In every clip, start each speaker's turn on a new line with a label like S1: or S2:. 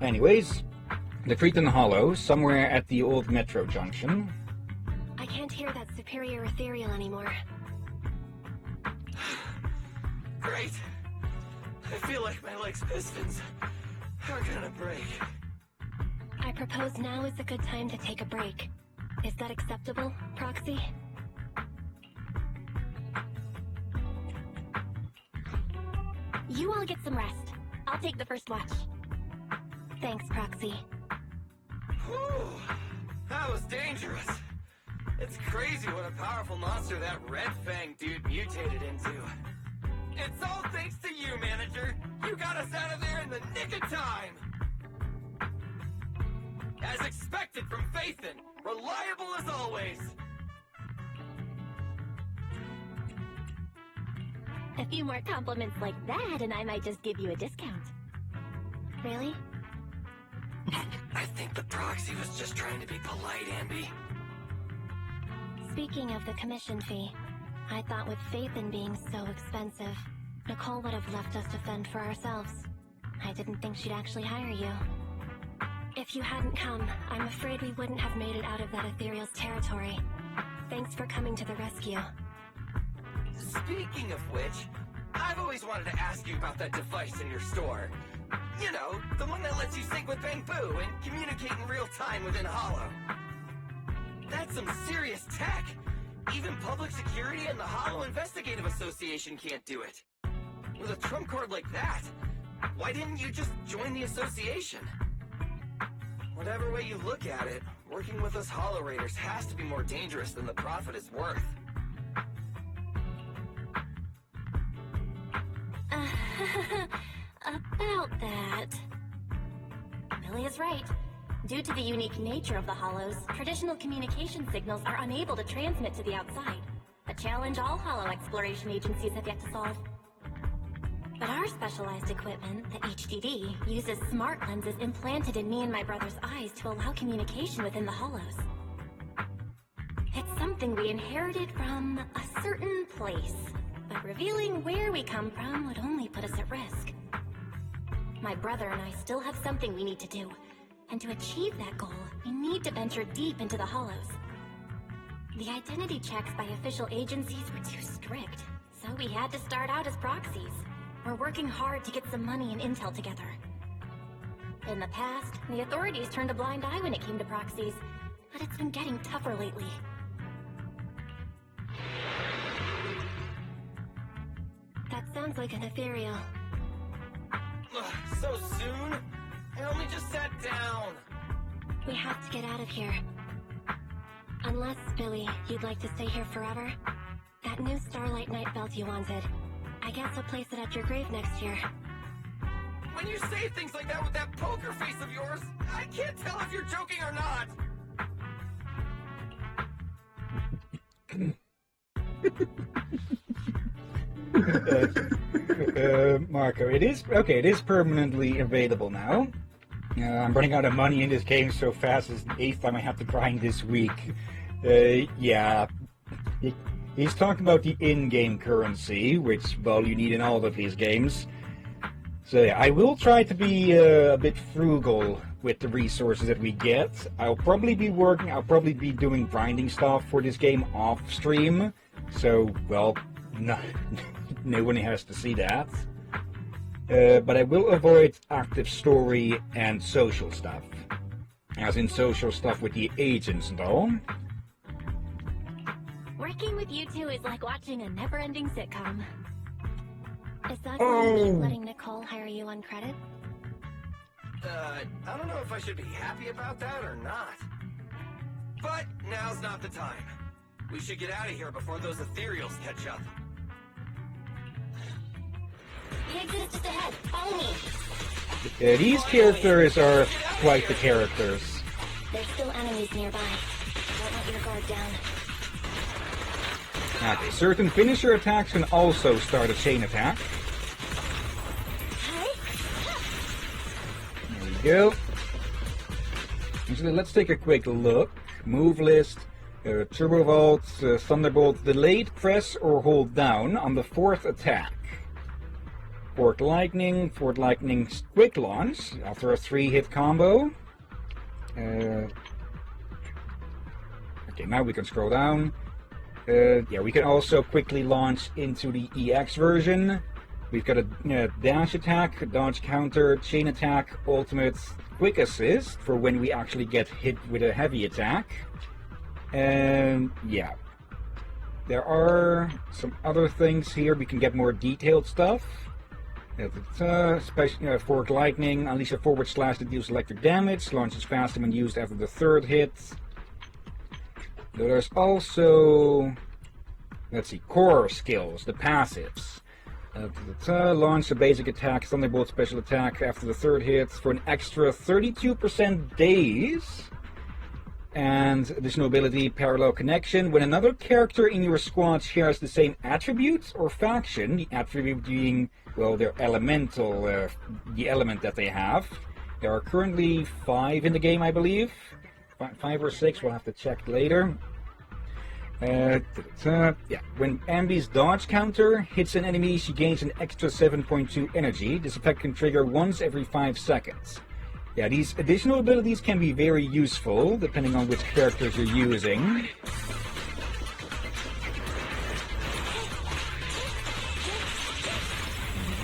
S1: Anyways, the Cretan Hollow, somewhere at the old metro junction.
S2: I can't hear that superior ethereal anymore.
S3: Great. I feel like my leg's pistons are gonna break.
S2: I propose now is a good time to take a break. Is that acceptable, Proxy? You all get some rest. I'll take the first watch. Thanks, Proxy.
S3: Whew. That was dangerous. It's crazy what a powerful monster that Red Fang dude mutated into. It's all thanks to you, Manager. You got us out of there in the nick of time. As expected from Phaethon, reliable as always.
S2: A few more compliments like that, and I might just give you a discount. Really?
S3: I think the Proxy was just trying to be polite, Ambi.
S2: Speaking of the commission fee, I thought with Phaethon being so expensive, Nicole would have left us to fend for ourselves. I didn't think she'd actually hire you. If you hadn't come, I'm afraid we wouldn't have made it out of that ethereal's territory. Thanks for coming to the rescue.
S3: Speaking of which, I've always wanted to ask you about that device in your store. You know, the one that lets you sync with Bangbu and communicate in real time within Hollow. That's some serious tech. Even public security and the Hollow Investigative Association can't do it. With a trump card like that, why didn't you just join the association? Whatever way you look at it, working with us Hollow Raiders has to be more dangerous than the profit is worth.
S2: About that... Billy is right. Due to the unique nature of the Hollows, traditional communication signals are unable to transmit to the outside. A challenge all Hollow exploration agencies have yet to solve. But our specialized equipment, the HDD, uses smart lenses implanted in me and my brother's eyes to allow communication within the Hollows. It's something we inherited from a certain place, but revealing where we come from would only put us at risk. My brother and I still have something we need to do, and to achieve that goal, we need to venture deep into the Hollows. The identity checks by official agencies were too strict, so we had to start out as proxies. We're working hard to get some money and intel together. In the past, the authorities turned a blind eye when it came to proxies, but it's been getting tougher lately. That sounds like an ethereal.
S3: Ugh, so soon? I only just sat down.
S2: We have to get out of here. Unless, Billy, you'd like to stay here forever? That new Starlight Night belt you wanted. I guess I'll place it at your grave next year.
S3: When you say things like that with that poker face of yours, I can't tell if you're joking or not.
S1: Marco, it is permanently available now. I'm running out of money in this game so fast. It's the 8th time I have to grind this week. Yeah. He's talking about the in-game currency, which, well, you need in all of these games. So yeah, I will try to be a bit frugal with the resources that we get. I'll probably be doing grinding stuff for this game off stream. So, well, no one has to see that. But I will avoid active story and social stuff. As in social stuff with the agents and all.
S2: Working with you two is like watching a never-ending sitcom. Is that why you keep letting Nicole hire you on credit?
S3: I don't know if I should be happy about that or not. But now's not the time. We should get out of here before those ethereals catch up.
S2: The exit is just ahead. Follow me.
S1: These characters are quite the characters.
S2: There's still enemies nearby. Don't let your guard down.
S1: Okay, certain finisher attacks can also start a chain attack. There we go. Actually, let's take a quick look. Move list, Turbo Vault, Thunderbolt, delayed press or hold down on the 4th attack. Forked Lightning's Quick Launch after a 3-hit combo. Okay, now we can scroll down. Yeah, we can also quickly launch into the EX version. We've got a dash attack, dodge counter, chain attack, ultimate, quick assist for when we actually get hit with a heavy attack. And yeah, there are some other things here. We can get more detailed stuff. Forked Lightning, unleash a forward slash that deals electric damage, launches faster when used after the 3rd hit. There's also, let's see, core skills, the passives. Launch a basic attack, Thunderbolt special attack after the 3rd hit for an extra 32% daze. And additional ability, Parallel Connection. When another character in your squad shares the same attributes or faction, the attribute being, well, their elemental, the element that they have. There are currently 5 in the game, I believe. 5 or 6, we'll have to check later. Yeah, when Ambi's dodge counter hits an enemy, she gains an extra 7.2 energy. This effect can trigger once every 5 seconds. Yeah, these additional abilities can be very useful, depending on which characters you're using.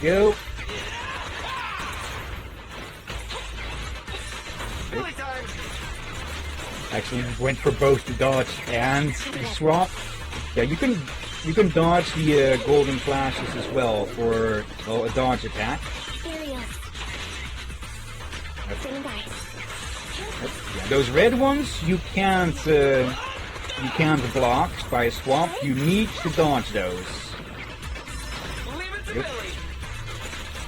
S1: Go. Actually went for both the dodge and the swap. Yeah, you can dodge the golden flashes as well for, well, a dodge attack. Yeah, those red ones you can't block by a swap. You need to dodge those. Yep.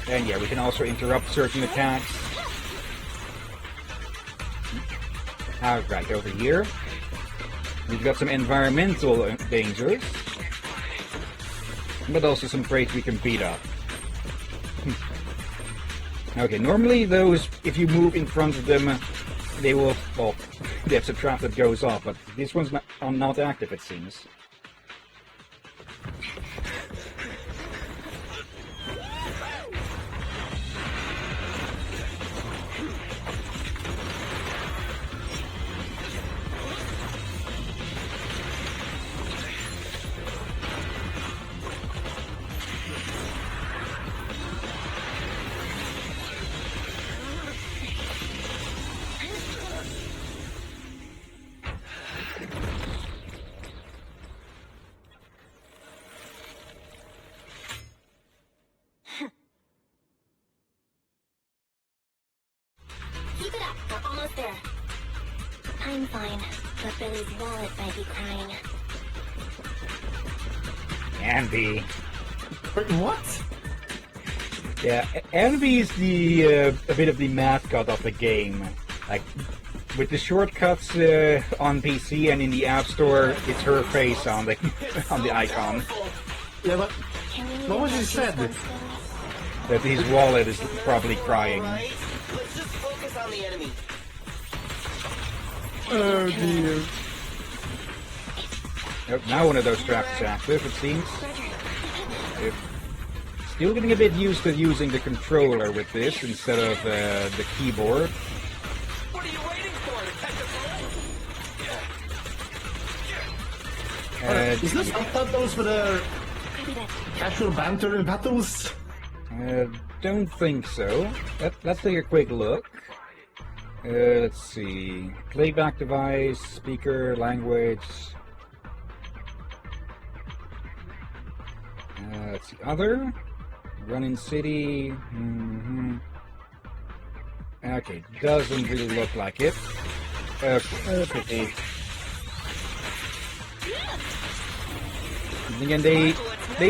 S1: And yeah, we can also interrupt certain attacks. Right over here, we've got some environmental dangers, but also some traits we can beat up. Okay, normally those, if you move in front of them, they will, well, that's a trap that goes off, but this one's not active, it seems.
S2: Keep it up, we're almost there. I'm fine, but Billy's wallet might be crying.
S1: Andy.
S4: Wait, what?
S1: Yeah, Envy's the a bit of the mascot of the game. Like, with the shortcuts on PC and in the App Store, it's her face on the on the icon.
S4: Yeah, but what was he said?
S1: That his wallet is probably crying.
S3: Right, let's just focus on the enemy.
S4: Oh dear.
S1: Yep, now one of those traps is active, it seems. Yep. Still getting a bit used to using the controller with this instead of the keyboard.
S3: What are you waiting for? To catch a
S4: Is this subtitles for the casual banter in battles?
S1: Don't think so. Let's take a quick look. Let's see. Playback device, speaker, language. Let's see. Other. Run in city. Okay, doesn't really look like it. Okay. Again, they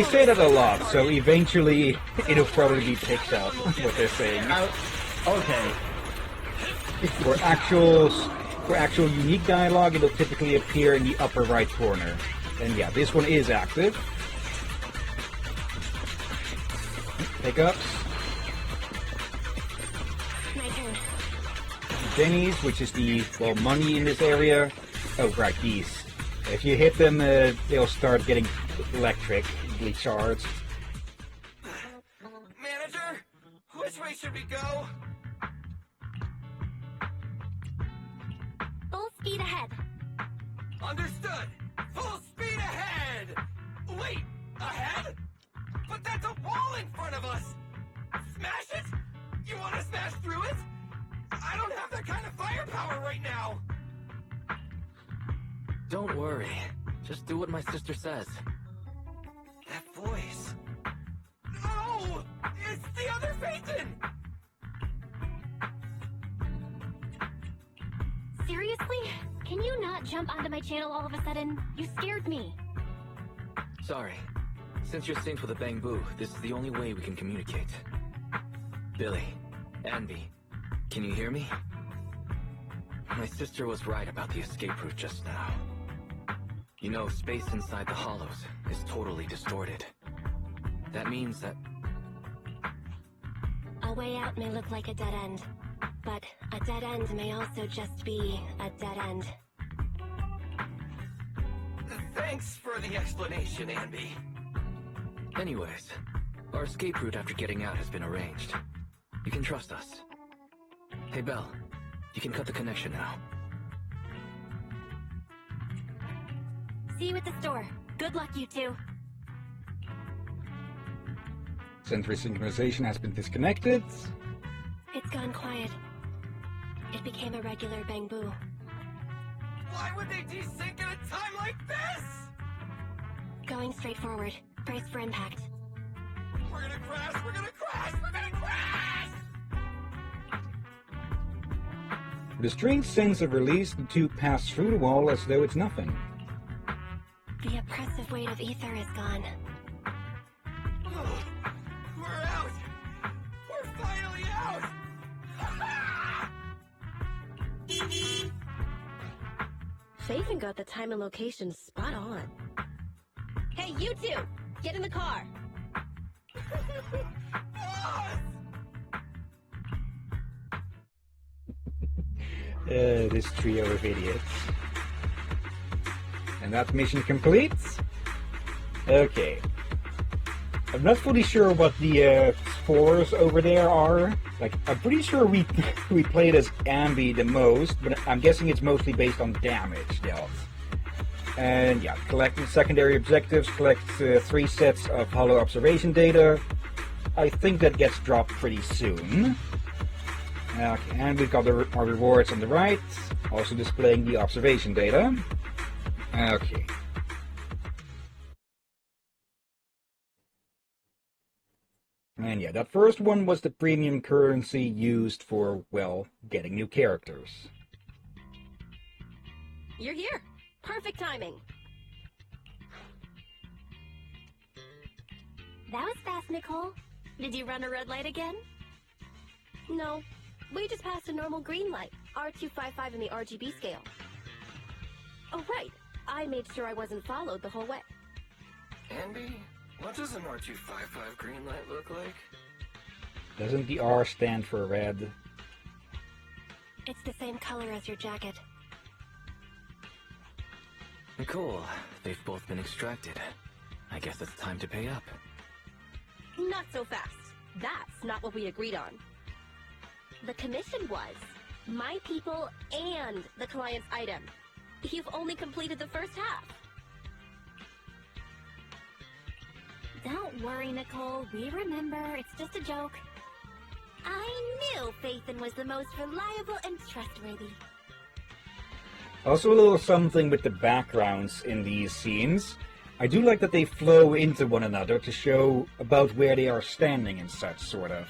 S1: say that a lot, so eventually it'll probably be picked up, what they're saying.
S4: Okay.
S1: For actual unique dialogue, it'll typically appear in the upper right corner. And yeah, this one is active. Pickups.
S2: My turn.
S1: Jennies, which is the, well, money in this area. Oh, right, these. If you hit them, they'll start getting electrically charged.
S3: Man, I
S2: ahead.
S3: Understood! Full speed ahead! Wait, ahead? But that's a wall in front of us! Smash it? You want to smash through it? I don't have that kind of firepower right now!
S5: Don't worry. Just do what my sister says.
S3: That voice... Oh! It's the other Phaeton!
S2: Seriously? Can you not jump onto my channel all of a sudden? You scared me.
S5: Sorry. Since you're synced with a Bang Boo, this is the only way we can communicate. Billy, Anby, can you hear me? My sister was right about the escape route just now. You know, space inside the hollows is totally distorted. That means that...
S2: A way out may look like a dead end, but a dead end may also just be a dead end.
S3: Thanks for the explanation, Anby.
S5: Anyways, our escape route after getting out has been arranged. You can trust us. Hey, Belle, you can cut the connection now.
S2: See you at the store. Good luck, you two.
S1: Sentry synchronization has been disconnected.
S2: It's gone quiet. It became a regular Bang Boo.
S3: Why would they desync at a time like this?
S2: Going straight forward. Brace for impact.
S3: We're gonna crash! We're gonna crash! We're gonna crash!
S1: With a strange sense of release, the two pass through the wall as though it's nothing.
S2: The oppressive weight of ether is gone.
S3: We're out! We're finally out!
S6: Phaeton got the time and location spot on. Hey, you two! Get in the car!
S1: This trio of idiots. And that mission complete. Okay. I'm not fully sure what the scores over there are. Like, I'm pretty sure we played as Anby the most, but I'm guessing it's mostly based on damage dealt. And yeah, collect secondary objectives, collect 3 sets of hollow observation data. I think that gets dropped pretty soon. Okay, and we've got our rewards on the right, also displaying the observation data. Okay. And yeah, that first one was the premium currency used for, well, getting new characters.
S6: You're here! Perfect timing!
S2: That was fast, Nicole. Did you run a red light again?
S6: No, we just passed a normal green light, R255 in the RGB scale. Oh right, I made sure I wasn't followed the whole way.
S3: Anby, what does an R255 green light look like?
S1: Doesn't the R stand for red?
S2: It's the same color as your jacket.
S5: Nicole, they've both been extracted. I guess it's time to pay up.
S6: Not so fast. That's not what we agreed on. The commission was my people and the client's item. You've only completed the first half.
S2: Don't worry, Nicole. We remember. It's just a joke. I knew Phaeton was the most reliable and trustworthy.
S1: Also a little something with the backgrounds in these scenes. I do like that they flow into one another to show about where they are standing and such, sort of.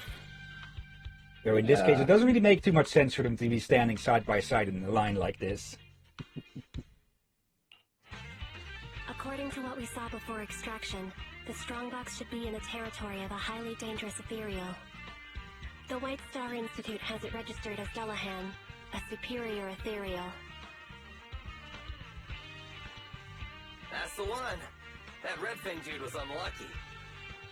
S1: Though in this case, it doesn't really make too much sense for them to be standing side by side in a line like this.
S2: According to what we saw before extraction, the strongbox should be in the territory of a highly dangerous ethereal. The White Star Institute has it registered as Dullahan, a superior ethereal.
S3: That's the one. That red thing dude was unlucky.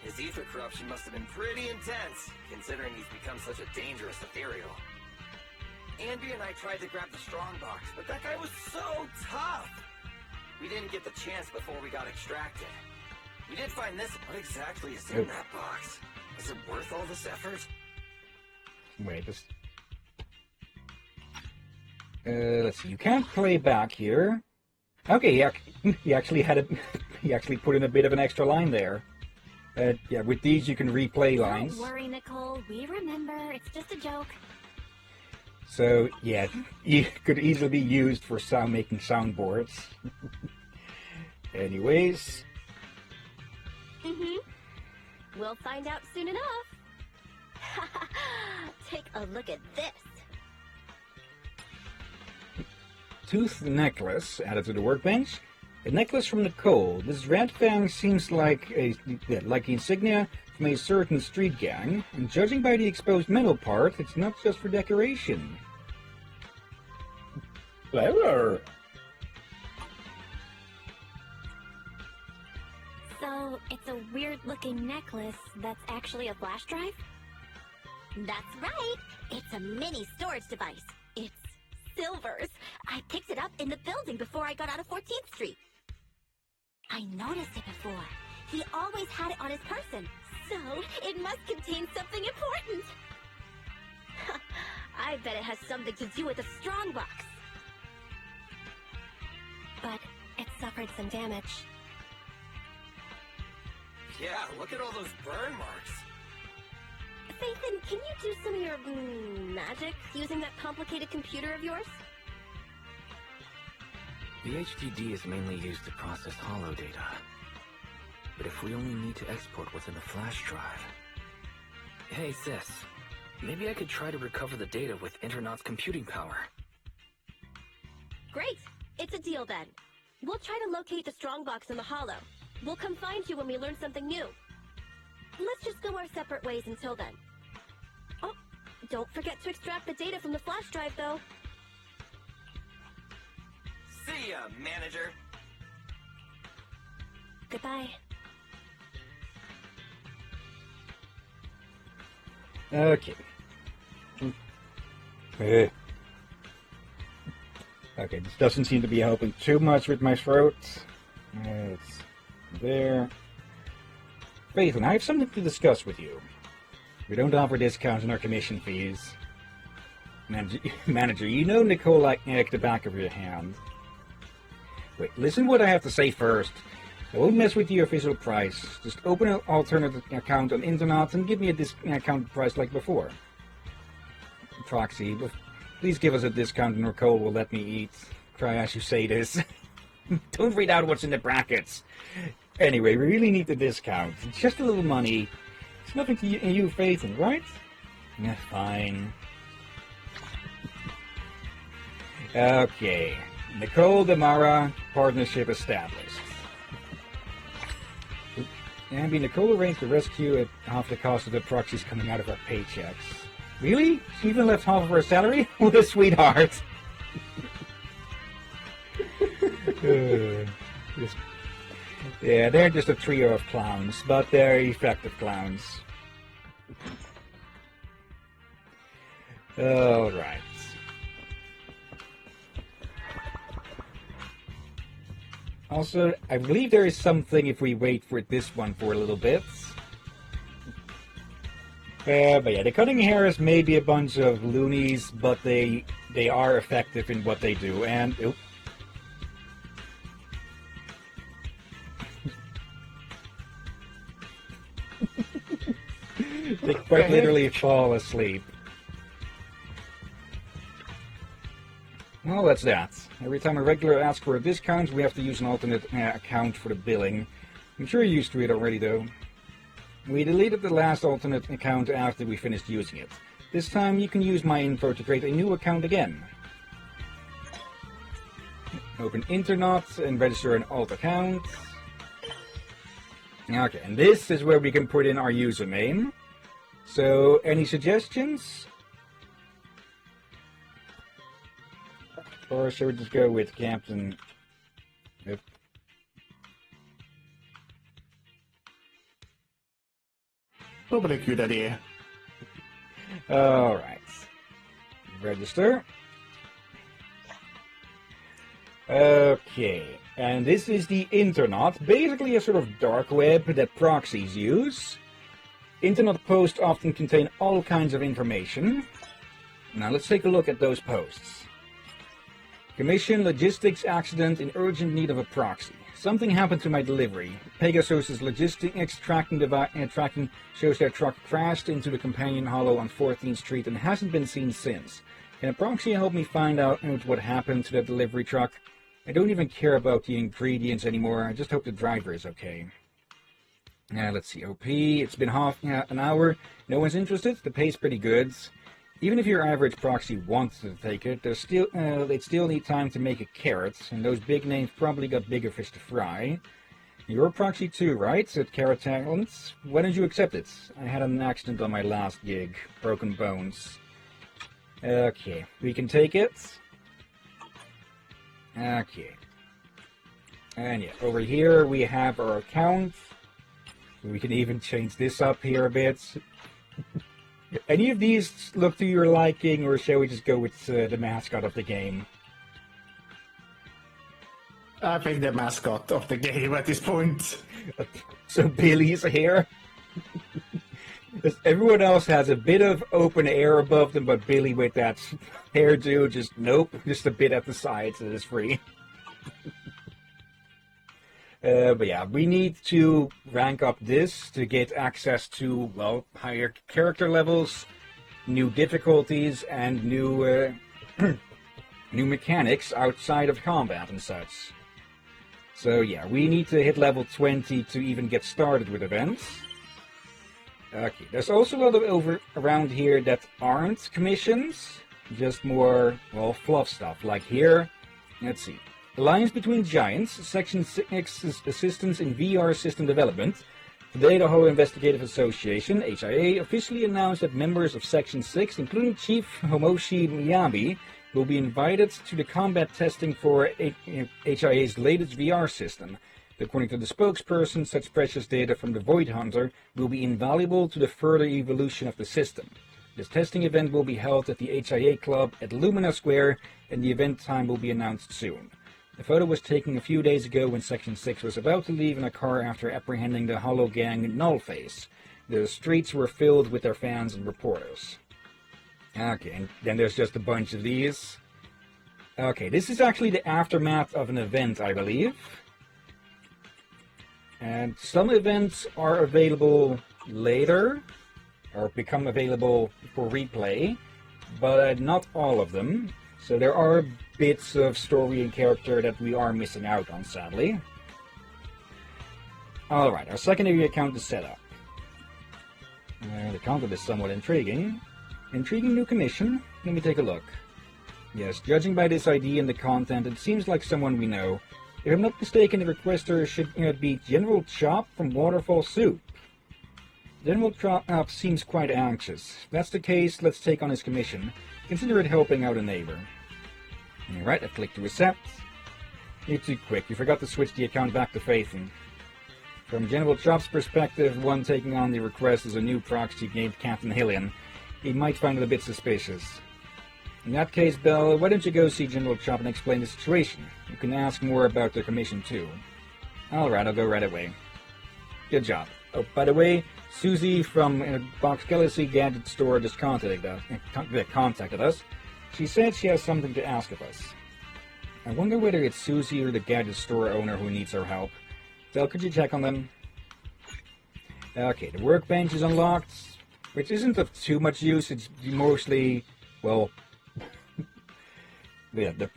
S3: His ether corruption must have been pretty intense, considering he's become such a dangerous ethereal. Anby and I tried to grab the strongbox, but that guy was so tough. We didn't get the chance before we got extracted. We did find this. What exactly is in that box? Is it worth all this effort?
S1: Wait, this... Let's see. You can't play back here. Okay, he actually had a, he actually put in a bit of an extra line there. Yeah, with these you can replay lines.
S2: Don't worry, Nicole. We remember. It's just a joke.
S1: So yeah, it could easily be used for making soundboards. Anyways.
S6: We'll find out soon enough. Take a look at this.
S1: Tooth necklace added to the workbench. A necklace from Nicole. This red fang seems like the insignia from a certain street gang, and judging by the exposed metal part, it's not just for decoration.
S4: Clever.
S2: So, it's a weird-looking necklace that's actually a flash drive?
S6: That's right. It's a mini storage device. It's Silver's. I picked it up in the building before I got out of 14th Street. I noticed it before. He always had it on his person, so it must contain something important. I bet it has something to do with the strongbox.
S2: But it suffered some damage.
S3: Yeah, look at all those burn marks.
S6: Faithin, can you do some of your magic using that complicated computer of yours?
S5: The HDD is mainly used to process hollow data. But if we only need to export what's in the flash drive... Hey, sis. Maybe I could try to recover the data with Internaut's computing power.
S6: Great! It's a deal then. We'll try to locate the strongbox in the hollow. We'll come find you when we learn something new. Let's just go our separate ways until then. Oh, don't forget to extract the data from the flash drive, though.
S3: See ya, manager.
S2: Goodbye.
S1: Okay. Okay, this doesn't seem to be helping too much with my throat. It's there. Faithin, I have something to discuss with you. We don't offer discounts on our commission fees. Manager, you know Nicole like the back of your hand. Wait, listen what I have to say first. I won't mess with your official price. Just open an alternate account on Internet and give me a discount price like before. Proxy, please give us a discount and Nicole will let me eat. Cry as you say this. Don't read out what's in the brackets. Anyway, we really need the discount. It's just a little money. It's nothing to you, Faithin, right? Yeah, fine. Okay. Nicole Damara, partnership established. Ambi, Nicole arranged the rescue at half the cost of the proxies coming out of our paychecks. Really? She even left half of her salary? What a sweetheart! Yeah, they're just a trio of clowns, but they're effective clowns. Alright. Also, I believe there is something if we wait for this one for a little bit. But yeah, the cutting hairs may be a bunch of loonies, but they are effective in what they do, and... Oop. They quite literally fall asleep. Well, that's that. Every time a regular asks for a discount, we have to use an alternate account for the billing. I'm sure you're used to it already, though. We deleted the last alternate account after we finished using it. This time, you can use my info to create a new account again. Open Internet and register an alt account. Okay, and this is where we can put in our username. So, any suggestions? Or should we just go with Captain? Yep.
S4: Probably a good idea.
S1: Alright. Register. Okay. And this is the Internet. Basically a sort of dark web that proxies use. Internet posts often contain all kinds of information. Now let's take a look at those posts. Commission logistics accident in urgent need of a proxy. Something happened to my delivery. Pegasus's logistics tracking shows their truck crashed into the companion hollow on 14th Street and hasn't been seen since. Can a proxy help me find out what happened to the delivery truck? I don't even care about the ingredients anymore. I just hope the driver is okay. Let's see. OP. It's been half an hour. No one's interested. The pay's pretty good. Even if your average proxy wants to take it, they'd still need time to make a carrot, and those big names probably got bigger fish to fry. You're a proxy too, right? Said Carrot Talents. Why don't you accept it? I had an accident on my last gig. Broken bones. Okay, we can take it. Okay. And yeah, over here we have our account. We can even change this up here a bit. Any of these look to your liking, or shall we just go with the mascot of the game?
S4: I picked the mascot of the game at this point.
S1: So Billy's here. Everyone else has a bit of open air above them, but Billy with that hairdo, just nope, just a bit at the sides, it is free. But yeah, we need to rank up this to get access to, well, higher character levels, new difficulties, and new new mechanics outside of combat and such. So yeah, we need to hit level 20 to even get started with events. Okay, there's also a lot of around here that aren't commissions, just more, well, fluff stuff. Like here, let's see. Alliance Between Giants, Section 6's Assistance in VR System Development. Today, the Hollow Investigative Association, HIA, officially announced that members of Section 6, including Chief Homoshi Miyabi, will be invited to the combat testing for HIA's latest VR system. According to the spokesperson, such precious data from the Void Hunter will be invaluable to the further evolution of the system. This testing event will be held at the HIA Club at Lumina Square, and the event time will be announced soon. The photo was taken a few days ago when Section 6 was about to leave in a car after apprehending the Hollow Gang Nullface. The streets were filled with their fans and reporters. Okay, and then there's just a bunch of these. Okay, this is actually the aftermath of an event, I believe. And some events are available later, or become available for replay, but not all of them. So there are bits of story and character that we are missing out on, sadly. Alright, our secondary account is set up. The content is somewhat intriguing. Intriguing new commission? Let me take a look. Yes, judging by this ID and the content, it seems like someone we know. If I'm not mistaken, the requester should be General Chop from Waterfall Soup. General Chop seems quite anxious. If that's the case, let's take on his commission. Consider it helping out a neighbor. Alright, I click to accept. You're too quick. You forgot to switch the account back to Phaethon. From General Chop's perspective, one taking on the request is a new proxy named Captain Hillian. He might find it a bit suspicious. In that case, Belle, why don't you go see General Chop and explain the situation? You can ask more about the commission too. Alright, I'll go right away. Good job. Oh, by the way, Susie from Box Galaxy Gadget Store just contacted us. She said she has something to ask of us. I wonder whether it's Susie or the Gadget Store owner who needs our help. Del, could you check on them? Okay, the workbench is unlocked, which isn't of too much use. It's mostly, well, the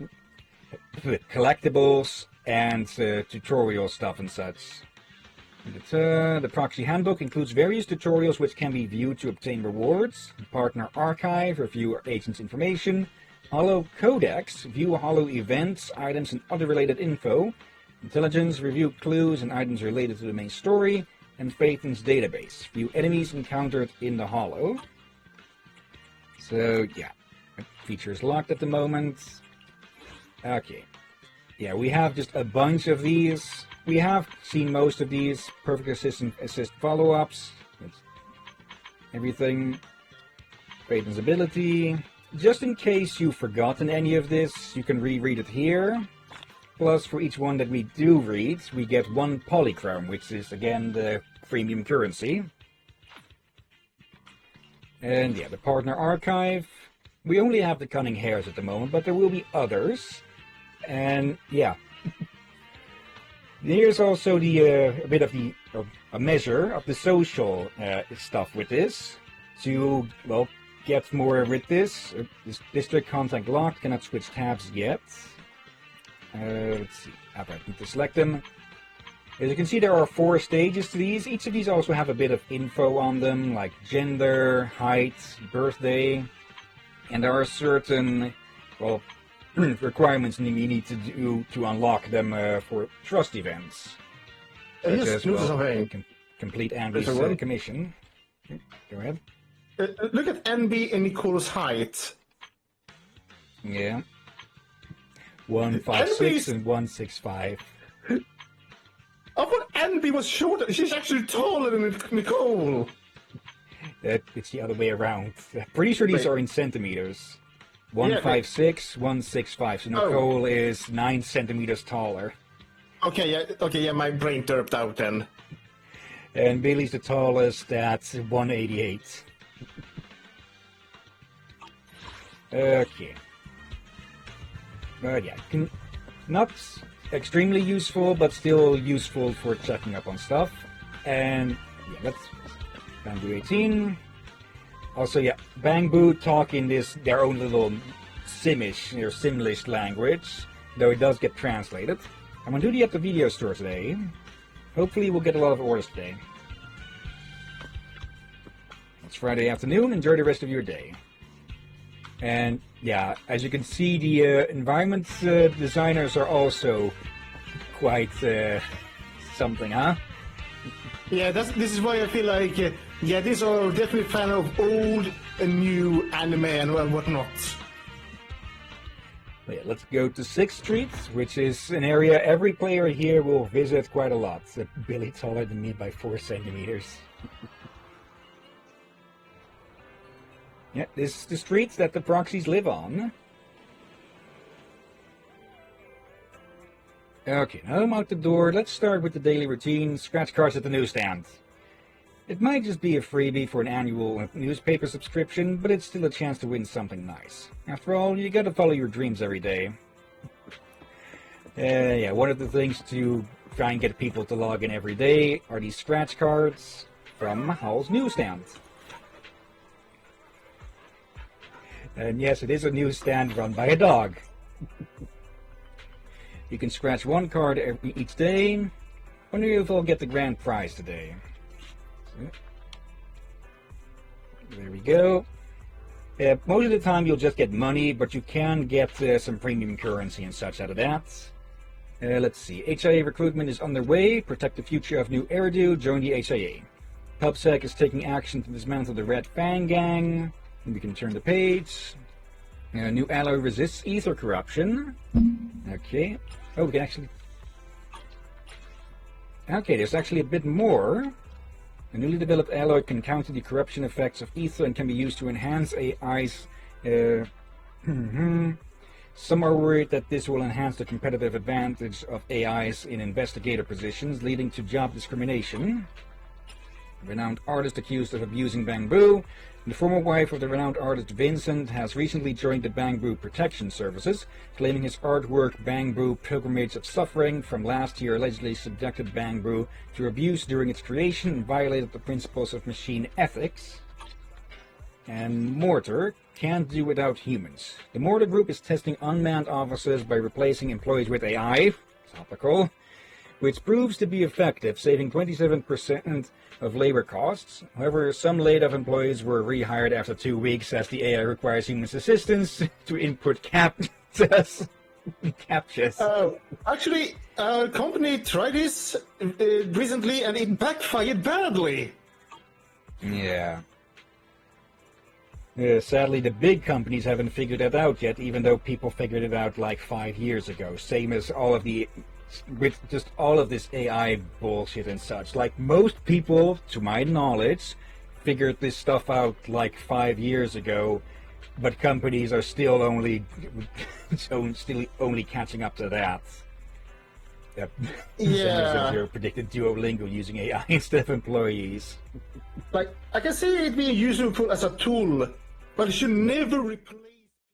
S1: collectibles and tutorial stuff and such. The proxy handbook includes various tutorials which can be viewed to obtain rewards. Partner archive, review agents' information. Hollow codex, view Hollow events, items, and other related info. Intelligence, review clues and items related to the main story. And Phaethon's database, view enemies encountered in the Hollow. So yeah, feature is locked at the moment. Okay, yeah, we have just a bunch of these. We have seen most of these. Perfect assist follow-ups. Everything. Phaethon's ability. Just in case you've forgotten any of this, you can reread it here. Plus, for each one that we do read, we get 1 polychrome, which is, again, the premium currency. And yeah, the partner archive. We only have the cunning hares at the moment, but there will be others. And yeah, here's also the a bit of the a measure of the social stuff with this. So well, get more with this. This district contact locked. Cannot switch tabs yet. Let's see. I need to select them. As you can see, there are 4 stages to these. Each of these also have a bit of info on them, like gender, height, birthday, and there are certain, well, requirements you need to do to unlock them for trust events.
S4: Yes, notice something.
S1: Complete Andy's commission. Go ahead.
S4: Look at NB and Nicole's height.
S1: Yeah. 156 and 165.
S4: I thought NB was shorter. She's actually taller than Nicole.
S1: It's the other way around. Pretty sure these are in centimeters. 156, 165. So Nicole is 9 centimeters taller.
S4: Okay, yeah, my brain derped out then.
S1: And Billy's the tallest at 188. Okay. But yeah, not extremely useful, but still useful for checking up on stuff. And yeah, let's Bamboo 18. Also, yeah, Bamboo talk in their own little Simish or Simlish language, though it does get translated. I'm on duty at the video store today. Hopefully we'll get a lot of orders today. It's Friday afternoon. Enjoy the rest of your day. And yeah, as you can see, the environment designers are also quite something, huh?
S4: Yeah, this is why I feel like, these are definitely fan of old and new anime and whatnot.
S1: Yeah, let's go to 6th Street, which is an area every player here will visit quite a lot. Billy taller than me by 4 centimeters. Yeah, this is the streets that the proxies live on. Okay, now I'm out the door. Let's start with the daily routine. Scratch cards at the newsstand. It might just be a freebie for an annual newspaper subscription, but it's still a chance to win something nice. After all, you gotta follow your dreams every day. Yeah, one of the things to try and get people to log in every day are these scratch cards from Hall's newsstand. And yes, it is a newsstand run by a dog. You can scratch 1 card each day. Wonder if I'll get the grand prize today. So, there we go. Most of the time you'll just get money, but you can get some premium currency and such out of that. Let's see. HIA recruitment is underway. Protect the future of New Eridu. Join the HIA. PubSec is taking action to dismantle the Red Fang Gang. And we can turn the page. New alloy resists ether corruption. Okay. Oh, we can actually... Okay, there's actually a bit more. A newly developed alloy can counter the corruption effects of ether and can be used to enhance AI's... Some are worried that this will enhance the competitive advantage of AIs in investigator positions, leading to job discrimination. A renowned artist accused of abusing Bamboo. The former wife of the renowned artist Vincent has recently joined the Bamboo Protection Services, claiming his artwork Bamboo Pilgrimage of Suffering from last year allegedly subjected Bamboo to abuse during its creation and violated the principles of machine ethics. And Mortar can't do without humans. The Mortar Group is testing unmanned offices by replacing employees with AI, topical, which proves to be effective, saving 27% of labor costs. However, some laid-off employees were rehired after 2 weeks as the AI requires humans' assistance to input captchas.
S4: Actually, our company tried this recently and it backfired badly.
S1: Yeah. Sadly, the big companies haven't figured that out yet, even though people figured it out like 5 years ago. Same as all of the... with just all of this AI bullshit and such. Like, most people, to my knowledge, figured this stuff out like 5 years ago, but companies are still only catching up to that. Yep.
S4: Yeah.
S1: Your predicted Duolingo using AI instead of employees.
S4: Like, I can see it being useful as a tool, but it should never replace